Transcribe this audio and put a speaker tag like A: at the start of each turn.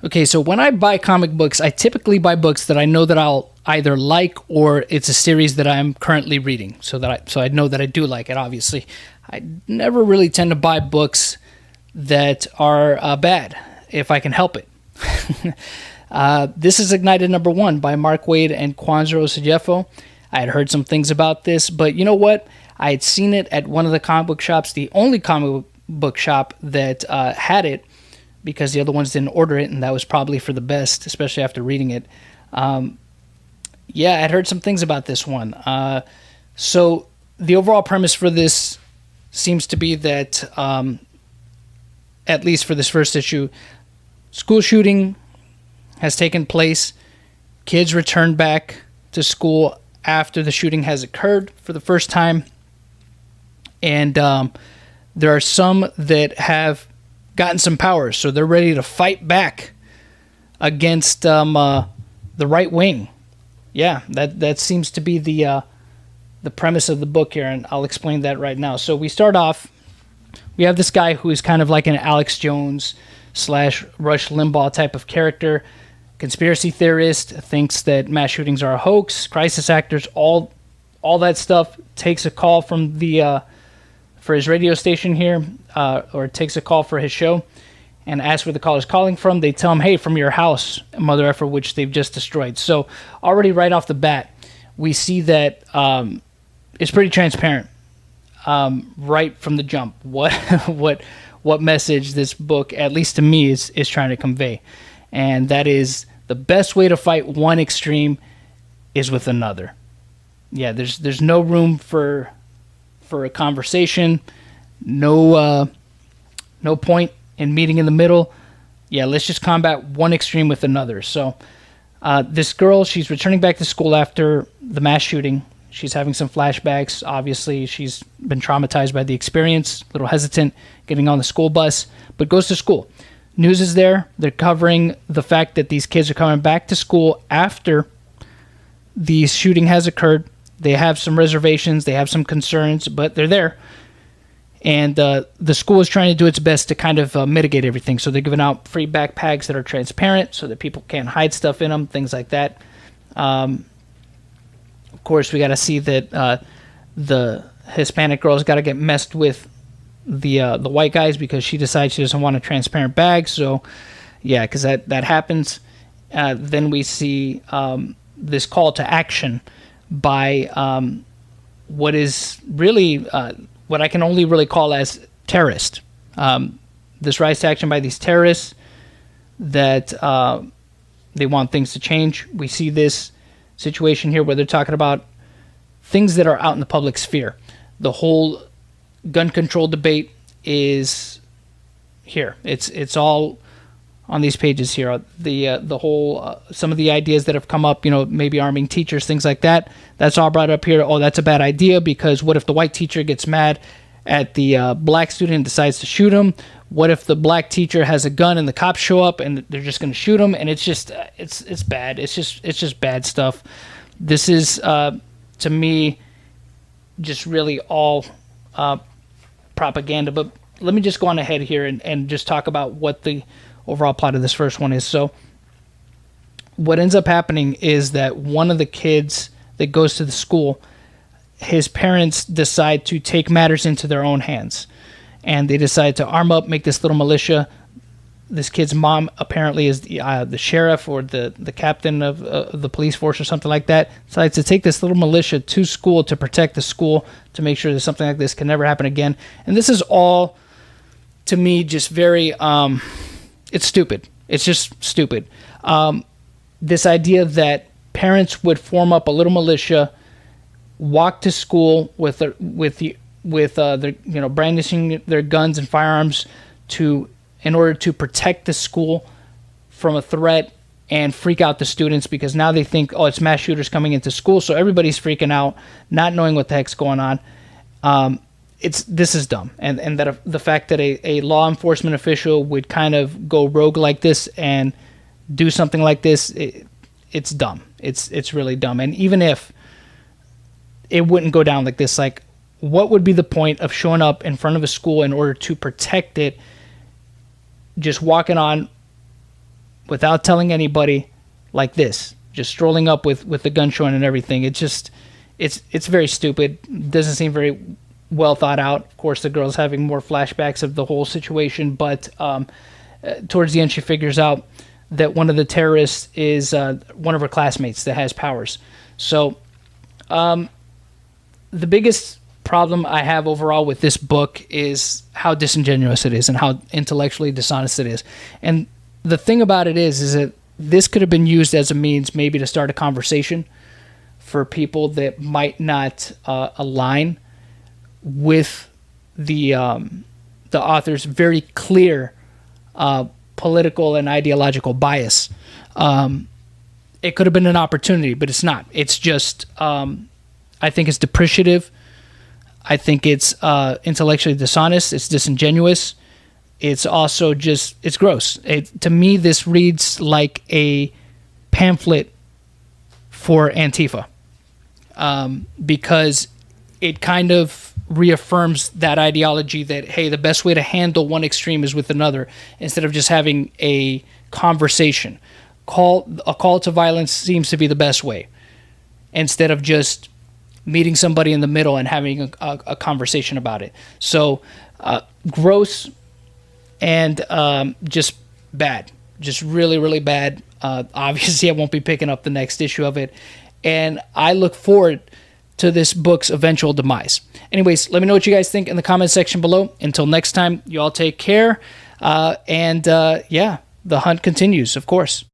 A: Okay, so when I buy comic books, I typically buy books that I know that I'll either like, or it's a series that I'm currently reading, so I know that I do like it. Obviously, I never really tend to buy books that are bad if I can help it. This is Ignited #1 by Mark Waid and Kwanzaro Sejefo. I had heard some things about this, but you know what? I had seen it at one of the comic book shops, the only comic book shop that had it, because the other ones didn't order it, and that was probably for the best, especially after reading it. Yeah, I'd heard some things about this one. So the overall premise for this seems to be that, at least for this first issue, school shooting has taken place. Kids return back to school after the shooting has occurred for the first time. And there are some that have gotten some powers, so they're ready to fight back against the right wing. Yeah, that seems to be the premise of the book here, and I'll explain that right now. So we start off, we have this guy who is kind of like an Alex Jones / Rush Limbaugh type of character, conspiracy theorist, thinks that mass shootings are a hoax, crisis actors, all that stuff. Takes a call from the for his radio station here, or takes a call for his show, and asks where the call is calling from. They tell him, hey, from your house, mother effer, which they've just destroyed. So already right off the bat, we see that it's pretty transparent right from the jump what message this book, at least to me, is trying to convey. And that is, the best way to fight one extreme is with another. Yeah, there's no room for a conversation, no point in meeting in the middle. Yeah, let's just combat one extreme with another. So this girl, she's returning back to school after the mass shooting. She's having some flashbacks. Obviously, she's been traumatized by the experience, a little hesitant getting on the school bus, but goes to school. News is there. They're covering the fact that these kids are coming back to school after the shooting has occurred. They have some reservations, they have some concerns, but they're there. And the school is trying to do its best to kind of mitigate everything. So they're giving out free backpacks that are transparent so that people can't hide stuff in them, things like that. Of course, we got to see that the Hispanic girl's got to get messed with the white guys, because she decides she doesn't want a transparent bag. So, yeah, because that happens. Then we see this call to action by what is really what I can only really call as terrorists. This rise to action by these terrorists that they want things to change. We see this situation here where they're talking about things that are out in the public sphere. The whole gun control debate is here. It's all on these pages here. The whole some of the ideas that have come up, maybe arming teachers, things like that. That's all brought up here. Oh, that's a bad idea, because what if the white teacher gets mad at the black student and decides to shoot him? What if the black teacher has a gun and the cops show up and they're just going to shoot him? And it's just it's bad. It's just bad stuff. This is to me just really all propaganda. But let me just go on ahead here and just talk about what the overall plot of this first one is. So what ends up happening is that one of the kids that goes to the school, his parents decide to take matters into their own hands, and they decide to arm up, make this little militia. This kid's mom apparently is the sheriff or the captain of the police force or something like that, decides to take this little militia to school to protect the school, to make sure that something like this can never happen again. And this is all, to me, just very it's stupid. It's just stupid. This idea that parents would form up a little militia, walk to school with their brandishing their guns and firearms in order to protect the school from a threat, and freak out the students, because now they think, oh, it's mass shooters coming into school, so everybody's freaking out, not knowing what the heck's going on. This is dumb, and that the fact that a law enforcement official would kind of go rogue like this and do something like this, it's dumb. It's really dumb. And even if it wouldn't go down like this, like, what would be the point of showing up in front of a school in order to protect it, just walking on without telling anybody, like this, just strolling up with the gun showing and everything. It's very stupid. Doesn't seem very well thought out. Of course, the girl's having more flashbacks of the whole situation, but towards the end, she figures out that one of the terrorists is one of her classmates that has powers. So the biggest problem I have overall with this book is how disingenuous it is and how intellectually dishonest it is. And the thing about it is that this could have been used as a means maybe to start a conversation for people that might not align with the author's very clear political and ideological bias. It could have been an opportunity, but it's not. It's just, I think it's depreciative. I think it's intellectually dishonest. It's disingenuous. It's also just, it's gross. To me, this reads like a pamphlet for Antifa, because it kind of reaffirms that ideology that, hey, the best way to handle one extreme is with another, instead of just having a conversation. A call to violence seems to be the best way, instead of just meeting somebody in the middle and having a conversation about it. So gross and just bad, just really, really bad. Obviously, I won't be picking up the next issue of it, and I look forward to this book's eventual demise. Anyways, let me know what you guys think in the comment section below. Until next time, you all take care, and yeah, the hunt continues, of course.